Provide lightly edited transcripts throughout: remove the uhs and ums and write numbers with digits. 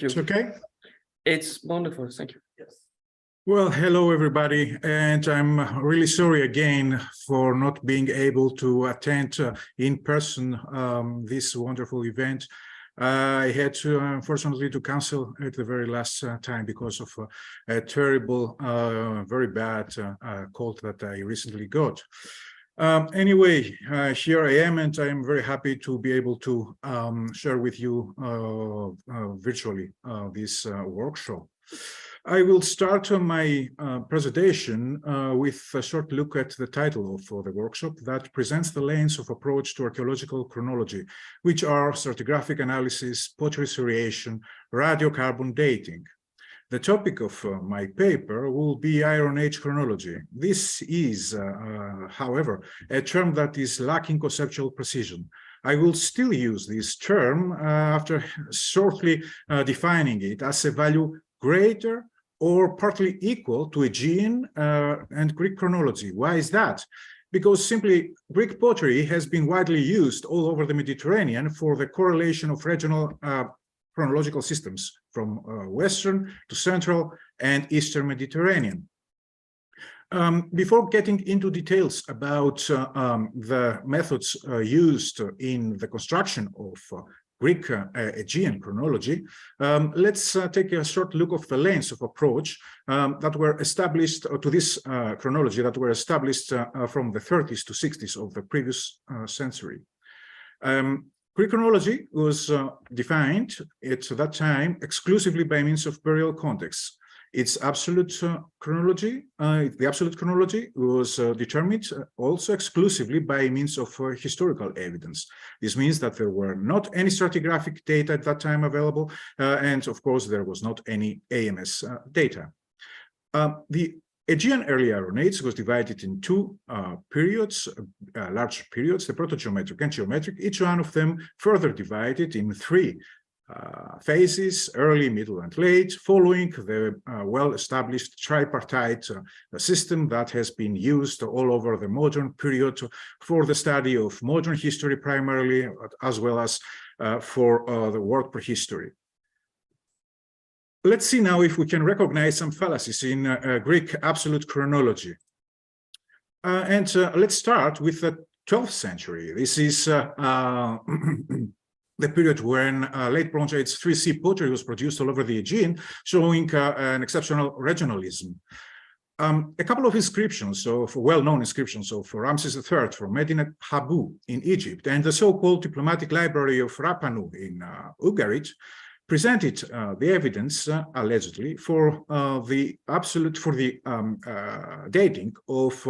you. It's okay? It's wonderful. Thank you. Yes. Well, hello, everybody. And I'm really sorry again for not being able to attend in person this wonderful event. I had to, unfortunately, to cancel at the very last time because of a terrible, very bad cold that I recently got. Anyway, here I am, and I am very happy to be able to share with you virtually this workshop. I will start my presentation with a short look at the title of the workshop that presents the lanes of approach to archaeological chronology, which are stratigraphic analysis, pottery seriation, radiocarbon dating. The topic of my paper will be Iron Age chronology. This is, however, a term that is lacking conceptual precision. I will still use this term after shortly defining it as a value greater or partly equal to Aegean and Greek chronology. Why is that? Because simply Greek pottery has been widely used all over the Mediterranean for the correlation of regional chronological systems from Western to Central and Eastern Mediterranean. Before getting into details about the methods used in the construction of Greek Aegean chronology, let's take a short look of the lanes of approach that were established to this chronology that were established from the 30s to 60s of the previous century. Greek chronology was defined at that time exclusively by means of burial contexts. Its absolute chronology, the absolute chronology was determined also exclusively by means of historical evidence. This means that there were not any stratigraphic data at that time available, and of course there was not any AMS data. The Aegean early Iron Age was divided in two periods, large periods, the proto-geometric and geometric, each one of them further divided in three phases, early, middle, and late, following the well-established tripartite system that has been used all over the modern period for the study of modern history primarily, as well as for the world prehistory. Let's see now if we can recognize some fallacies in Greek absolute chronology. Let's start with the 12th century. This is the period when Late Bronze Age 3C pottery was produced all over the Aegean, showing an exceptional regionalism. A couple of inscriptions, of well-known inscriptions of Ramses III from Medinet Habu in Egypt and the so-called diplomatic library of Rapanu in Ugarit presented the evidence allegedly for the dating of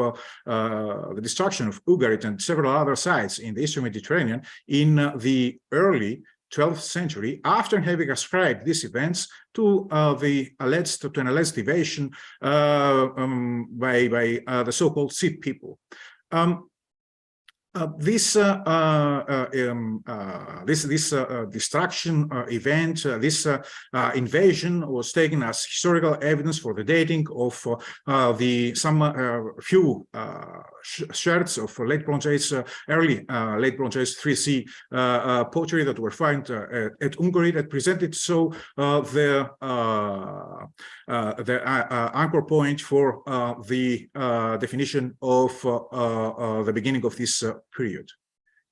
the destruction of Ugarit and several other sites in the Eastern Mediterranean in the early 12th century, after having ascribed these events to an alleged invasion by the so-called Sith people. This destruction event, this invasion was taken as historical evidence for the dating of few sherds of late Bronze Age, early late Bronze Age 3C pottery that were found at Ugarit that presented so the anchor point for the definition of the beginning of this period.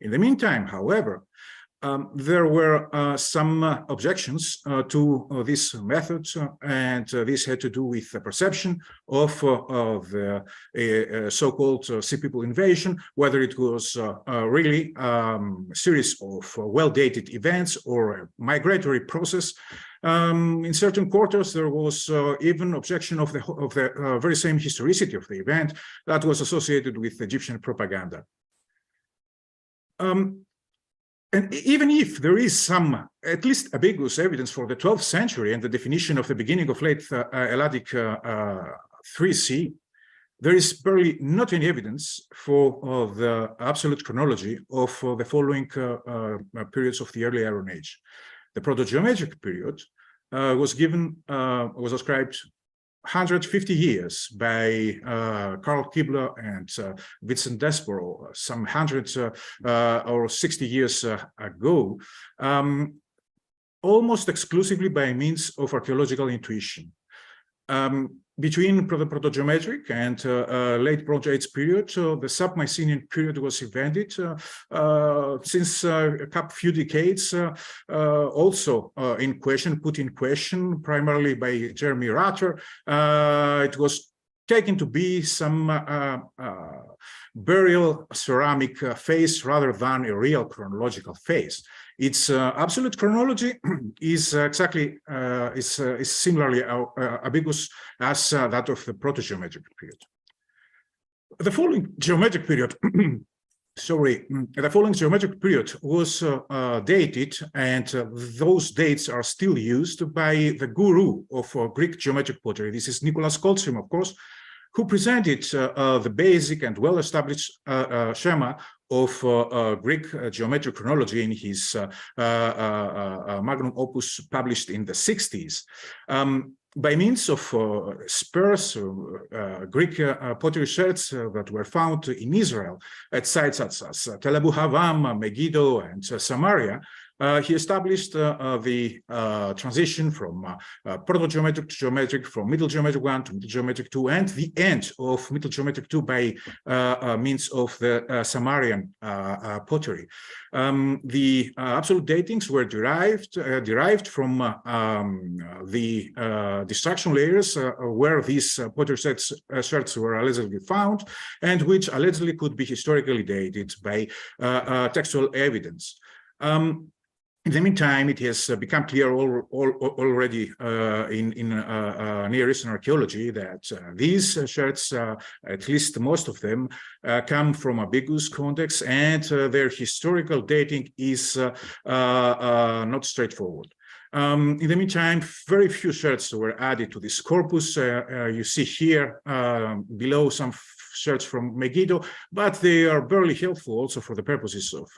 In the meantime, however, there were some objections to this method, and this had to do with the perception of the so-called Sea People invasion, whether it was really a series of well-dated events or a migratory process. In certain quarters, there was even objection of the very same historicity of the event that was associated with Egyptian propaganda. And even if there is some, at least ambiguous evidence for the 12th century and the definition of the beginning of late Helladic 3C, there is barely not any evidence for the absolute chronology of the following periods of the early Iron Age. The proto-geometric period was ascribed 150 years by Karl Kibler and Vincent Desborough, some 100 or 60 years ago. On the other hand, the absolute chronology of the 12th century, this is the period when late Bronze Age 3C pottery was produced all over the Aegean, showing an exceptional regionalism. A couple of inscriptions of well-known inscriptions of Ramses III from Medinet Habu in Egypt and the so-called diplomatic library of Rapanu in Ugarit presented the evidence allegedly for the absolute chronology of the almost exclusively by means of archaeological intuition. Between the proto-geometric and late Bronze Age period, the sub-Mycenaean period was invented. Since a few decades, also put in question, primarily by Jeremy Rutter. It was taken to be some burial ceramic phase rather than a real chronological phase. Its absolute chronology is exactly is similarly ambiguous as that of the proto-geometric period. The following geometric period, the following geometric period was dated, and those dates are still used by the guru of Greek geometric pottery. This is Nicholas Koltrim, of course, who presented the basic and well-established schema of Greek geometric chronology in his magnum opus published in the 60s. By means of sparse Greek pottery sherds that were found in Israel at sites such as Tel Abu Havam, Megiddo, and Samaria, he established the transition from proto-geometric to geometric, from Middle Geometric 1 to Middle Geometric 2, and the end of Middle Geometric 2 by means of the Samarian pottery. The absolute datings were derived from the destruction layers where these pottery sherds were allegedly found, and which allegedly could be historically dated by textual evidence. In the meantime, it has become clear already in Near Eastern archaeology that these sherds, at least most of them, come from ambiguous contexts, and their historical dating is not straightforward. In the meantime, very few sherds were added to this corpus. You see here below some sherds from Megiddo, but they are barely helpful also for the purposes of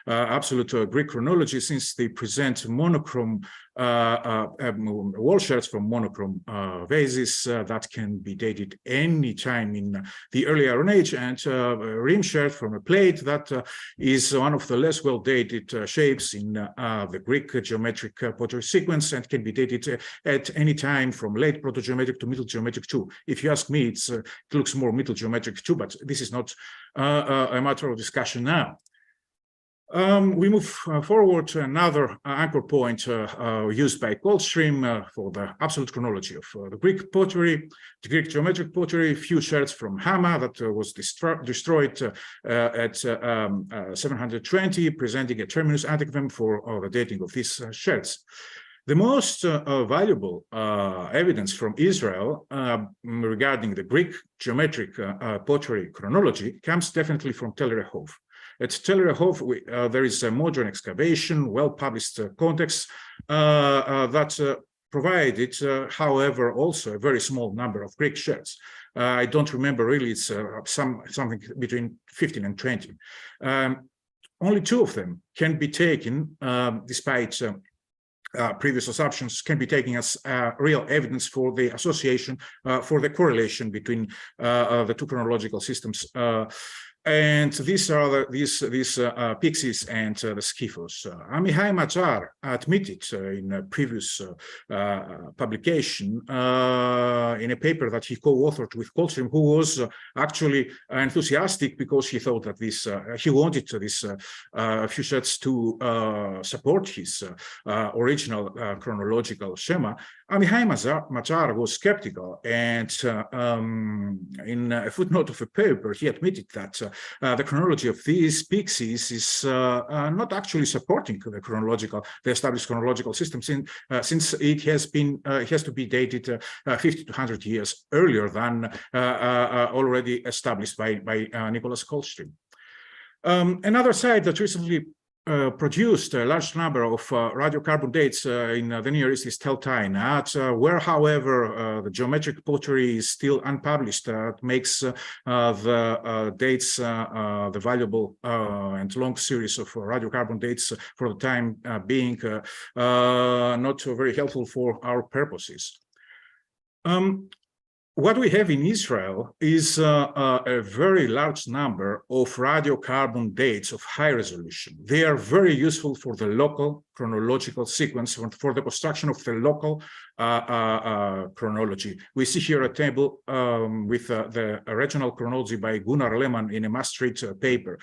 absolute Greek chronology, since they present monochrome wall sherds from monochrome vases that can be dated any time in the early Iron Age, and rim sherd from a plate that is one of the less well dated shapes in the Greek geometric pottery sequence, and can be dated at any time from late proto-geometric to Middle Geometric 2. If you ask me, it looks more Middle Geometric 2, but this is not a matter of discussion now. We move forward to another anchor point used by Coldstream for the absolute chronology of the Greek pottery, the Greek geometric pottery. A few sherds from Hama that was destroyed at 720, presenting a terminus adjectivum for the dating of these sherds. The most valuable evidence from Israel regarding the Greek geometric pottery chronology comes definitely from Tel Rehov. At Tel Rehov, there is a modern excavation, well-published context that provided, however, also a very small number of Greek sherds. I don't remember really, it's something between 15 and 20. Only 2 of them can be taken, despite previous assumptions, can be taken as real evidence for the association, for the correlation between the 2 chronological systems. And these are these Pyxis and the Skiphos. Amihai Matar admitted in a previous publication, in a paper that he co-authored with Coldstream, who was actually enthusiastic because he thought that this, he wanted this few sherds to support his original chronological schema. Amihai Matar was skeptical, and in a footnote of a paper, he admitted that the chronology of these Pyxis is not actually supporting the established chronological system, since it has to be dated 50 to 100 years earlier than already established by Nicholas Coldstream. Another site that recently produced a large number of radiocarbon dates in the Near East is Tel Tainat, where, however, the geometric pottery is still unpublished. That makes the dates, the valuable and long series of radiocarbon dates for the time being, not very helpful for our purposes. What we have in Israel is a very large number of radiocarbon dates of high resolution. They are very useful for the local chronological sequence for the construction of the local chronology. We see here a table with the regional chronology by Gunnar Lehmann in a Maastricht paper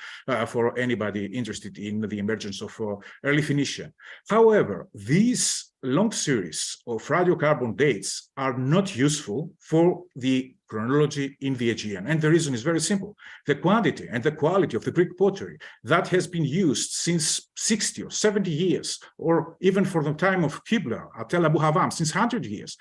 for anybody interested in the emergence of early Phoenicia. However, these long series of radiocarbon dates are not useful for the chronology in the Aegean. And the reason is very simple. The quantity and the quality of the Greek pottery that has been used since 60 or 70 years, or even for the time of Qibla at Tel Abu Havam, since 100 years,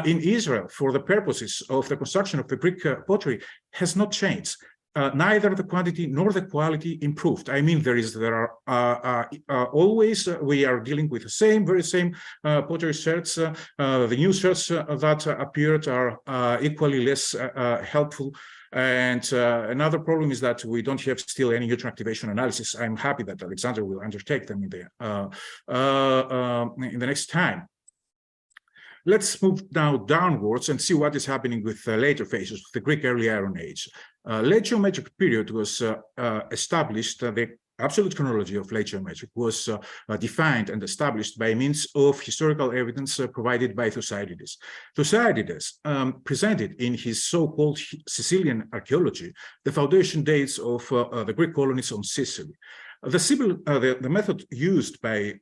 in Israel for the purposes of the construction of the Greek pottery has not changed. Neither the quantity nor the quality improved. I mean, there are always, we are dealing with the very same pottery sets. The new sets that appeared are equally less helpful. And another problem is that we don't have still any neutron activation analysis. I'm happy that Alexander will undertake them in the next time. Let's move now downwards and see what is happening with later phases of the Greek early Iron Age. Late geometric period was established, the absolute chronology of late geometric was defined and established by means of historical evidence provided by Thucydides. Thucydides presented in his so-called Sicilian archaeology the foundation dates of the Greek colonies on Sicily. The method used by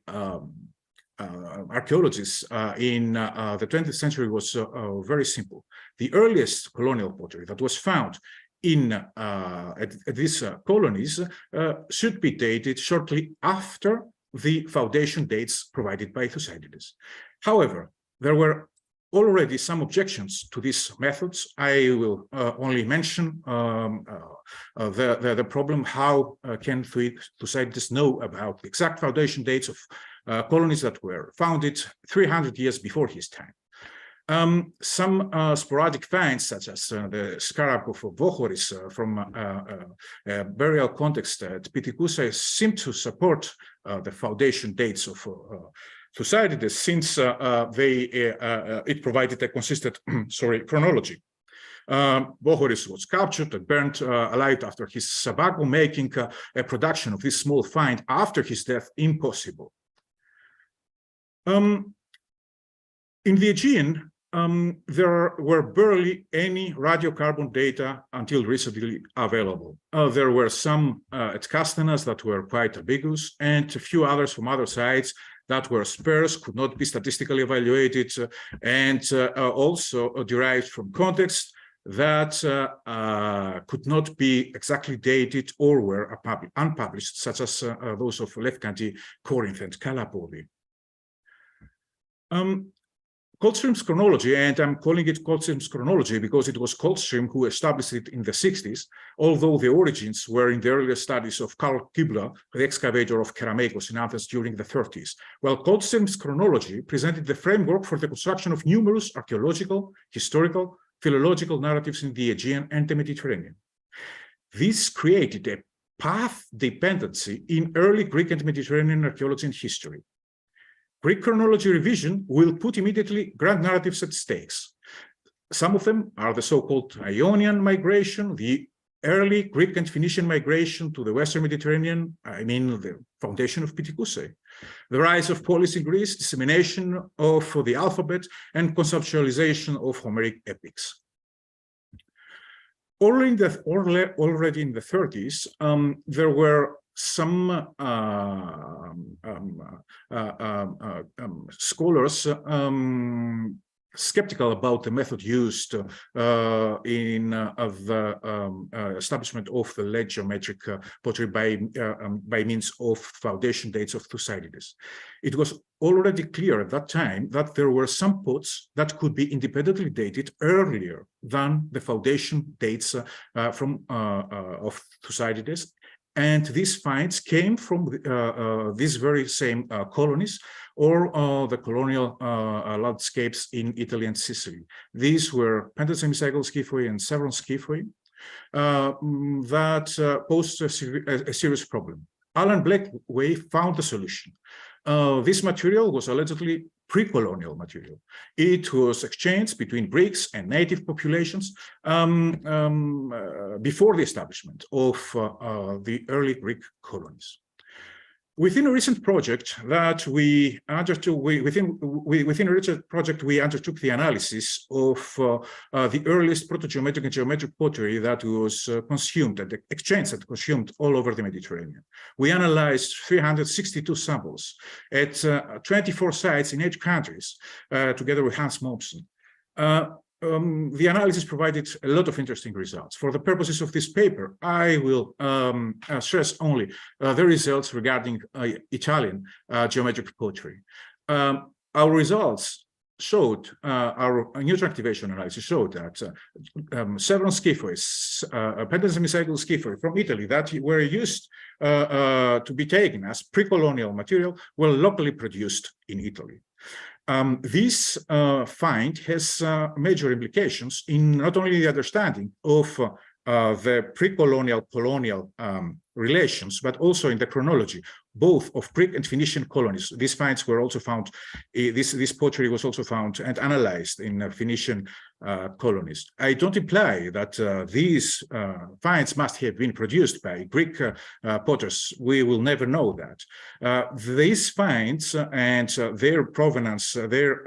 archaeologists in the 20th century was very simple. The earliest colonial pottery that was found in at these colonies should be dated shortly after the foundation dates provided by Thucydides. However, there were already some objections to these methods. I will only mention the problem: how can Thucydides know about the exact foundation dates of colonies that were founded 300 years before his time? Some sporadic finds, such as the scarab of Vochoris from burial context at Pitikoussa, seem to support the foundation dates of Thucydides, since it provided a consistent chronology. Vochoris was captured and burnt alive after his sabbatical, making a production of this small find after his death impossible. In the Aegean, there were barely any radiocarbon data until recently available. There were some at Kastanas that were quite ambiguous, and a few others from other sites that were sparse, could not be statistically evaluated, and also derived from context that could not be exactly dated or were unpublished, such as those of Lefkanti, Corinth, and Kalapodi. Coldstream's chronology, and I'm calling it Coldstream's chronology because it was Coldstream who established it in the 60s, although the origins were in the earlier studies of Karl Qibla, the excavator of Kerameikos in Athens during the 30s. Well, Coldstream's chronology presented the framework for the construction of numerous archaeological, historical, philological narratives in the Aegean and the Mediterranean. This created a path dependency in early Greek and Mediterranean archaeology and history. Greek chronology revision will put immediately grand narratives at stakes. Some of them are the so-called Ionian migration, the early Greek and Phoenician migration to the Western Mediterranean, I mean the foundation of Pitikoussa, the rise of polis in Greece, dissemination of the alphabet, and conceptualization of Homeric epics. Already in the 30s, there were some scholars skeptical about the method used in the establishment of the late geometric pottery by means of foundation dates of Thucydides. It was already clear at that time that there were some pots that could be independently dated earlier than the foundation dates of Thucydides. And these finds came from these very same colonies or the colonial landscapes in Italy and Sicily. These were Pentasemicyle Scyphoi and Sevron Scyphoi that posed a serious problem. Alan Blackway found the solution. This material was allegedly pre-colonial material. It was exchanged between Greeks and native populations before the establishment of the early Greek colonies. Within a recent project that we undertook, within a recent project, we undertook the analysis of the earliest proto-geometric and geometric pottery that was consumed and exchanged and consumed all over the Mediterranean. We analyzed 362 samples at 24 sites in 8 countries, together with Hans Mommsen. The analysis provided a lot of interesting results. For the purposes of this paper, I will stress only the results regarding Italian geometric pottery. Our results showed, our neutron activation analysis showed that several scyphoids, pendant semicycle scyphoi from Italy that were used to be taken as pre-colonial material were locally produced in Italy. This find has major implications in not only the understanding of the pre-colonial colonial relations, but also in the chronology, both of Greek and Phoenician colonies. These finds were also found, this pottery was also found and analyzed in Phoenician colonies. I don't imply that these finds must have been produced by Greek potters. We will never know that. These finds and their provenance, their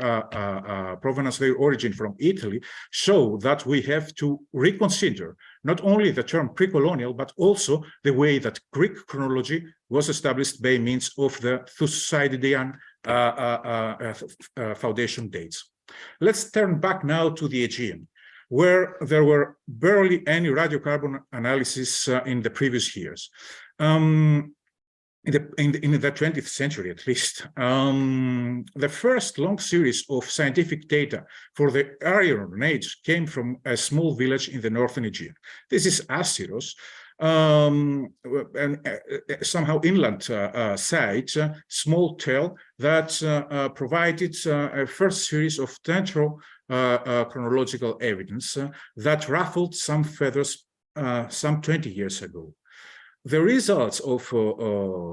origin from Italy, show that we have to reconsider not only the term pre-colonial, but also the way that Greek chronology was established by means of the Thucydidean foundation dates. Let's turn back now to the Aegean, where there were barely any radiocarbon analysis in the previous years. In the 20th century, at least, the first long series of scientific data for the Iron Age came from a small village in the northern Aegean. This is Asyros, and somehow inland site, small tale that provided a first series of temporal chronological evidence that ruffled some feathers some 20 years ago. The results of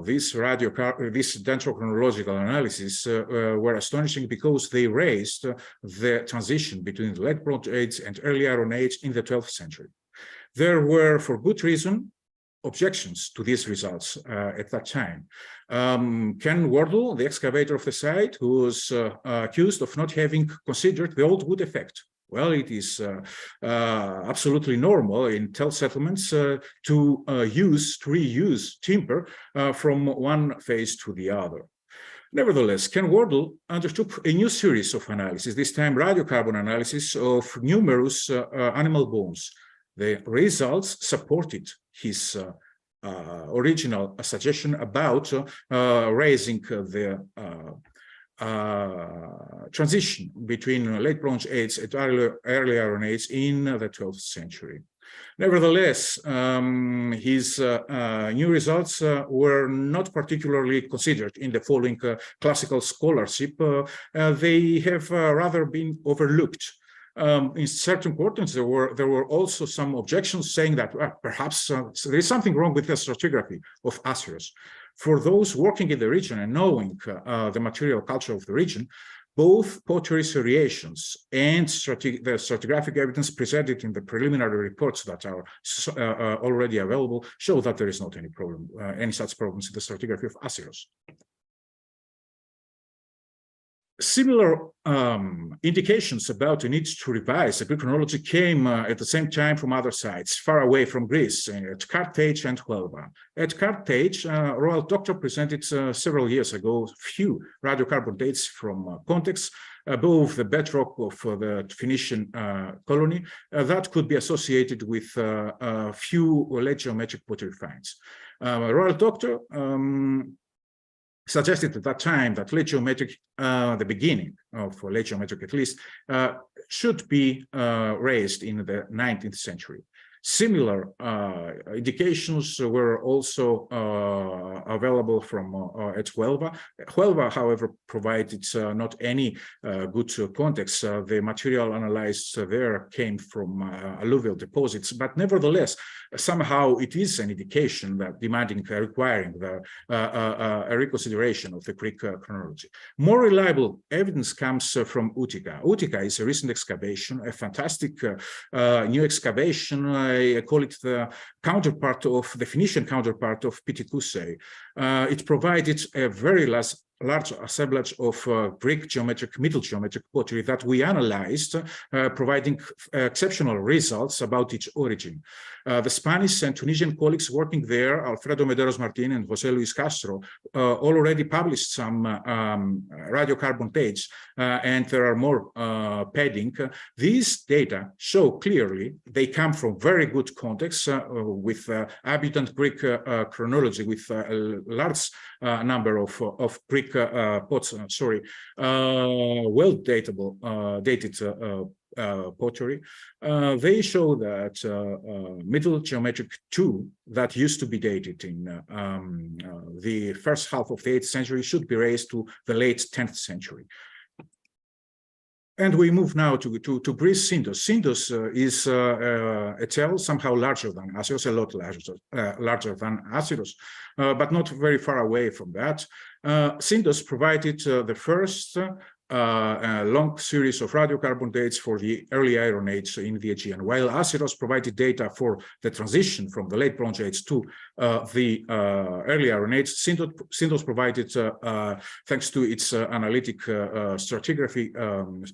this dendrochronological analysis were astonishing because they raised the transition between the Late Bronze Age and early Iron Age in the 12th century. There were, for good reason, objections to these results at that time. Ken Wardle, the excavator of the site, who was accused of not having considered the old wood effect. Well, it is absolutely normal in tell settlements to reuse timber from one phase to the other. Nevertheless, Ken Wardle undertook a new series of analysis, this time radiocarbon analysis of numerous animal bones. The results supported his original suggestion about raising the transition between Late Bronze Age and early Iron Age in the 12th century. Nevertheless, his new results were not particularly considered in the following classical scholarship. They have rather been overlooked. In certain quarters, there were also some objections saying that perhaps there is something wrong with the stratigraphy of Asyros. For those working in the region and knowing the material culture of the region, both pottery seriations and the stratigraphic evidence presented in the preliminary reports that are already available show that there is not any problem, any such problems in the stratigraphy of Asyros. Similar indications about the need to revise the Greek chronology came at the same time from other sites, far away from Greece, at Carthage and Huelva. At Carthage, Royal Doctor presented several years ago few radiocarbon dates from contexts above the bedrock of the Phoenician colony that could be associated with a few late geometric pottery finds. Royal Doctor suggested at that time that late geometric, the beginning of late geometric at least, should be raised in the 19th century. Similar indications were also available from at Huelva. Huelva, however, provided not any good context. The material analyzed there came from alluvial deposits, but nevertheless, somehow it is an indication that requiring a reconsideration of the Greek chronology. More reliable evidence comes from Utica. Utica is a recent excavation, a fantastic new excavation I call it the counterpart of the Phoenician counterpart of Pithecusae. It provided a very large assemblage of Greek middle geometric pottery that we analyzed, providing exceptional results about its origin. The Spanish and Tunisian colleagues working there, Alfredo Medeiros Martin and José Luis Castro, already published some radiocarbon dates, and there are more pending. These data show clearly they come from very good context with abundant Greek chronology, with a large number of Greek pots, dated pottery. They show that Middle Geometric II, that used to be dated in the first half of the 8th century, should be raised to the late 10th century. And we move now to Greece. Sindos. Sindos is a tale somehow larger than Asyros, a lot larger than Asyros, but not very far away from that. Sindos provided the first long series of radiocarbon dates for the early Iron Age in the Aegean, while Asyros provided data for the transition from the Late Bronze Age to the early Iron Age. Sindos provided, thanks to its analytic stratigraphy,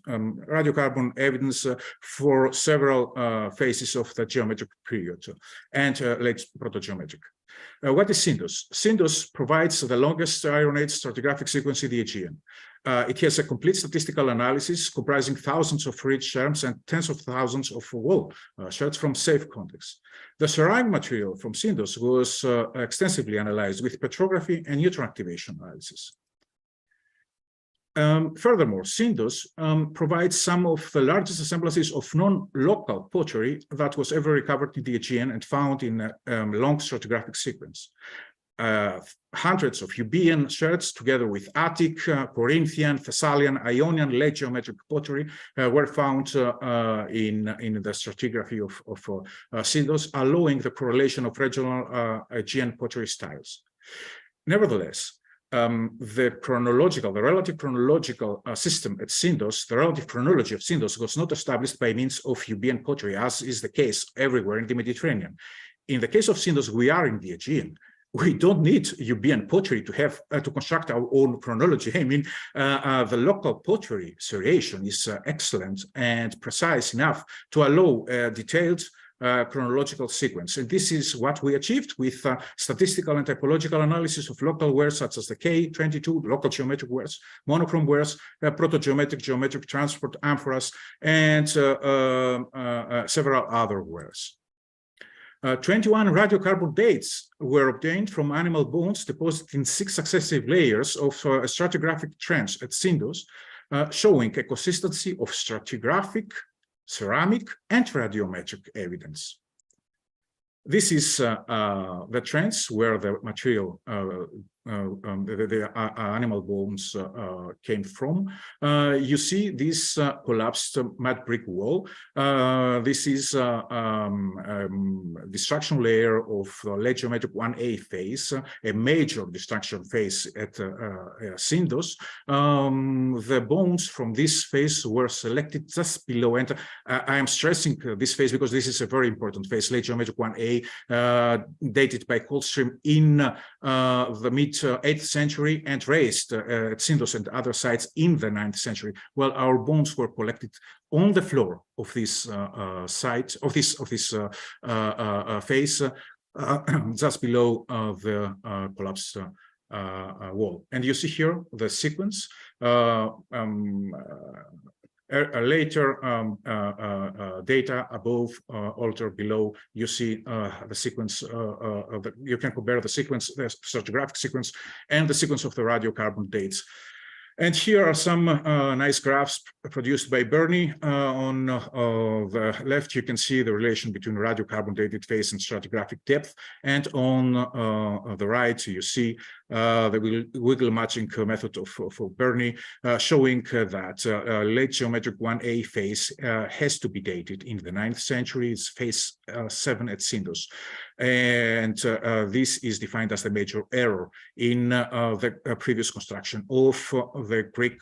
radiocarbon evidence for several phases of the geometric period and late proto-geometric. What is Sindos? Sindos provides the longest Iron Age stratigraphic sequence in the Aegean. It has a complete statistical analysis comprising thousands of ridge scherms and tens of thousands of wall shards from safe contexts. The ceramic material from Sindos was extensively analyzed with petrography and neutron activation analysis. Furthermore, Sindos provides some of the largest assemblages of non-local pottery that was ever recovered in the Aegean and found in a long stratigraphic sequence. Hundreds of Euboean shards, together with Attic, Corinthian, Thessalian, Ionian, late geometric pottery, were found in the stratigraphy of Sindos, allowing the correlation of regional Aegean pottery styles. Nevertheless, the relative chronological system at Sindos, the relative chronology of Sindos was not established by means of Euboean pottery, as is the case everywhere in the Mediterranean. In the case of Sindos, we are in the Aegean. We don't need Euboean pottery to have to construct our own chronology. I mean, the local pottery seriation is excellent and precise enough to allow a detailed chronological sequence. And this is what we achieved with statistical and typological analysis of local wares such as the K22, local geometric wares, monochrome wares, proto-geometric, geometric transport amphoras, and several other wares. 21 radiocarbon dates were obtained from animal bones deposited in 6 successive layers of a stratigraphic trench at Sindos, showing a consistency of stratigraphic, ceramic, and radiometric evidence. This is the trench where the material, the animal bones came from. You see this collapsed mud brick wall. This is destruction layer of late geometric 1A phase, a major destruction phase at Sindos. The bones from this phase were selected just below, and I am stressing this phase because this is a very important phase, late geometric 1A, dated by Coldstream in the mid-8th century and raised at Sindos and other sites in the 9th century. Well, our bones were collected on the floor of this site, of this phase, just below the collapsed wall. And you see here the sequence. Later data above, alter below, you see the sequence, you can compare the sequence, the stratigraphic sequence, and the sequence of the radiocarbon dates. And here are some nice graphs produced by Bernie. On the left, you can see the relation between radiocarbon dated phase and stratigraphic depth. And on the right, you see the wiggle matching method of Bernie, showing that late geometric 1A phase has to be dated in the 9th century. It's phase 7 at Sindos. And this is defined as the major error in the previous construction of the Greek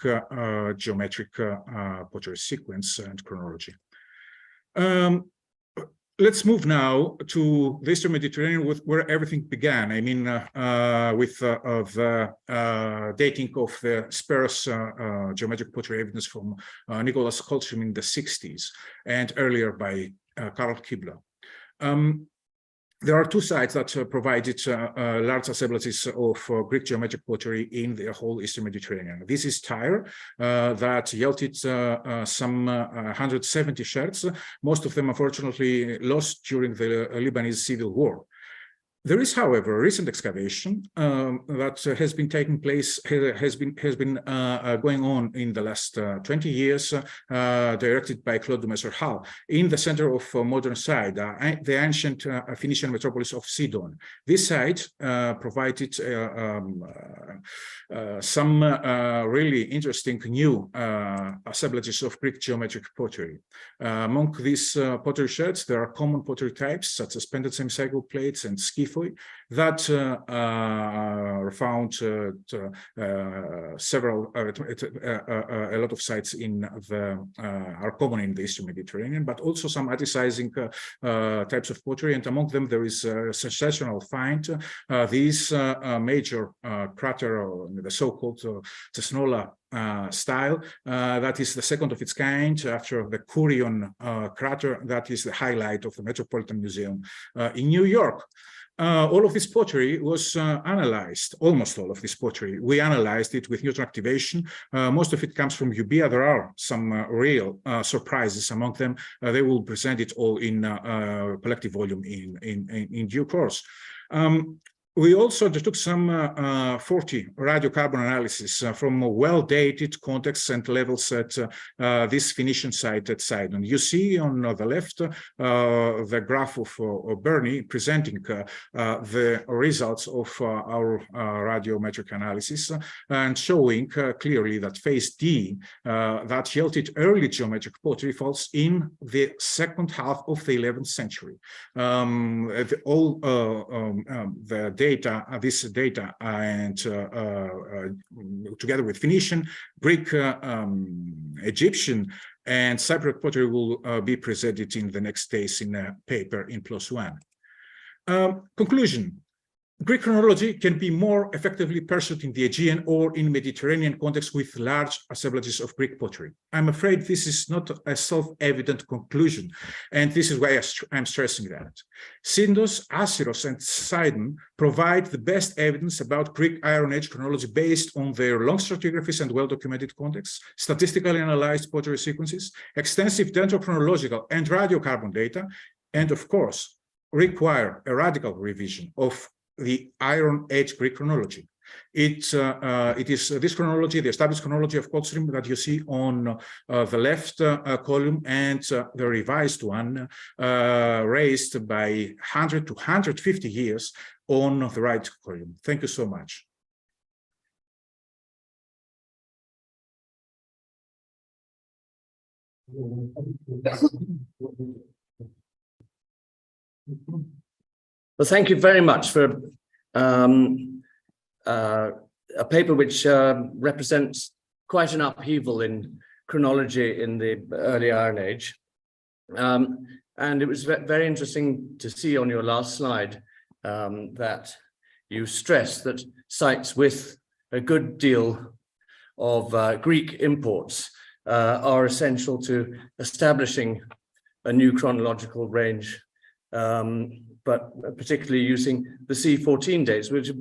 geometric pottery sequence and chronology. let's move now to the Eastern Mediterranean, where everything began. I mean, with the dating of the sparse geometric pottery evidence from Nicholas Coltrim in the 60s and earlier by Karl Kibler. There are two sites that provided large assemblages of Greek geometric pottery in the whole Eastern Mediterranean. This is Tyre, that yielded some 170 sherds, most of them unfortunately lost during the Lebanese civil war. There is, however, a recent excavation that has been taking place, has been going on in the last 20 years, directed by Claude de Messerhal, in the center of modern site, the ancient Phoenician metropolis of Sidon. This site provided some really interesting new assemblages of Greek geometric pottery. Among these pottery sherds, there are common pottery types such as pendant semicircle plates and skiphoi that are found a lot of sites in the are common in the Eastern Mediterranean, but also some anti-sizing types of pottery, and among them there is a sensational find. These major crater, the so-called Cesnola style, that is the second of its kind after the Curion crater, that is the highlight of the Metropolitan Museum in New York. All of this pottery was analyzed, almost all of this pottery. We analyzed it with neutron activation. Most of it comes from Euboea. There are some real surprises among them. They will present it all in collective volume in due course. We also undertook some 40 radiocarbon analysis from well-dated contexts and levels at this Phoenician site at Sidon. You see on the left the graph of Bernie presenting the results of our radiometric analysis and showing clearly that phase D, that yielded early geometric pottery, falls in the second half of the 11th century. This data and together with Phoenician, Greek, Egyptian, and Cypriot pottery will be presented in the next days in a paper in PLOS ONE. Conclusion. Greek chronology can be more effectively pursued in the Aegean or in Mediterranean context with large assemblages of Greek pottery. I'm afraid this is not a self-evident conclusion, and this is why I'm stressing that. Syndos, Asyros, and Sidon provide the best evidence about Greek Iron Age chronology based on their long stratigraphies and well-documented contexts, statistically analyzed pottery sequences, extensive dendrochronological and radiocarbon data, and of course, require a radical revision of the Iron Age Greek chronology. It is this chronology, the established chronology of Coltrim, that you see on the left column, and the revised one raised by 100 to 150 years on the right column. Thank you so much. Well, thank you very much for a paper which represents quite an upheaval in chronology in the early Iron Age. And it was very interesting to see on your last slide that you stress that sites with a good deal of Greek imports are essential to establishing a new chronological range, but particularly using the C14 dates, which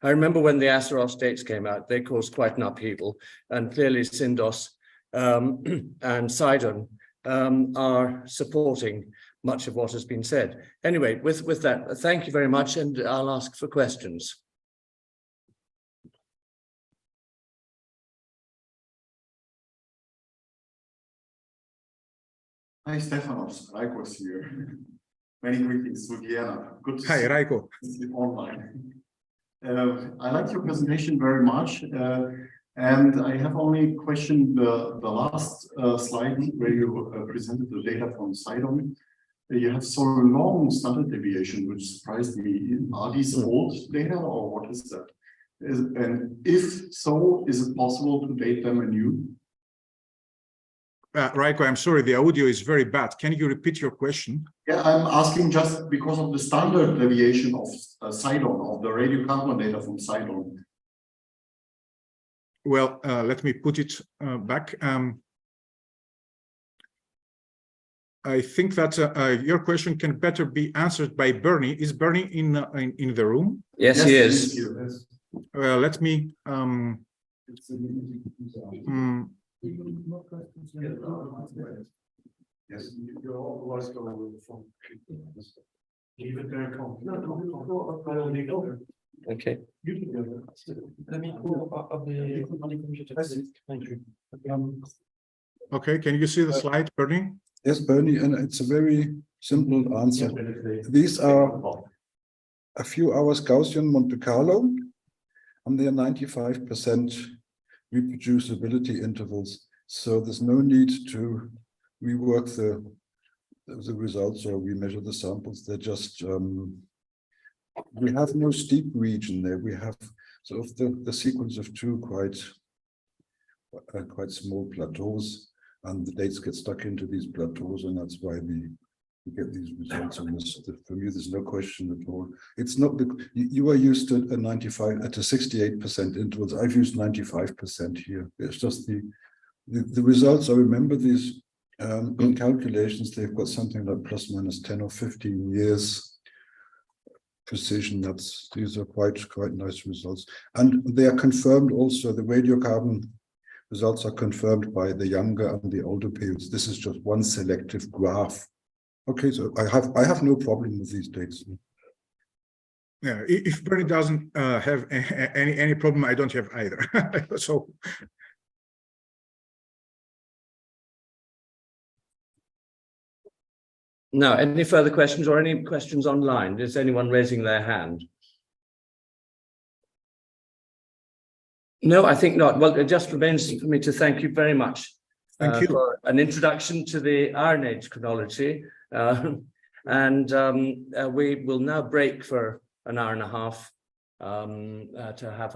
I remember when the Asyros dates came out, they caused quite an upheaval, and clearly Syndos and Sidon are supporting much of what has been said. Anyway, with that, thank you very much, and I'll ask for questions. Hi, Stefanos. Raikos here. Many greetings to Vienna. Good to Hi, Raiko. see you online. I like your presentation very much. And I have only questioned the last slide where you presented the data from Sidon. You have so long standard deviation, which surprised me. Are these old data, or what is that? And if so, is it possible to date them anew? Raiko, I'm sorry, the audio is very bad. Can you repeat your question? Yeah, I'm asking just because of the standard deviation of Sidon, of the radiocarbon data from Sidon. Well, let me put it back. I think that your question can better be answered by Bernie. Is Bernie in the room? Yes, he is. Yes. Let me. Yes, you're always going from. Leave it there. Okay. Let me pull up the computer. Thank you. Okay, can you see the slide, Bernie? Yes, Bernie, and it's a very simple answer. These are a few hours Gaussian Monte Carlo, and they are 95% reproducibility intervals. So there's no need to rework the results or remeasure the samples. They're just we have no steep region there. We have sort of the sequence of two quite small plateaus, and the dates get stuck into these plateaus, and that's why we get these results. And for me, there's no question at all. It's not you are used to a 95 at a 68% intervals. I've used 95% here. It's just the results. I remember these in calculations. They've got something like plus minus 10 or 15 years precision. These are quite nice results, and they are confirmed also. The radiocarbon results are confirmed by the younger and the older periods. This is just one selective graph. Okay, so I have no problem with these dates. Yeah, if Bernie doesn't have any problem, I don't have either. So. Now, any further questions or any questions online? Is anyone raising their hand? No, I think not. Well, it just remains for me to thank you very much for an introduction to the Iron Age chronology. We will now break for an hour and a half to have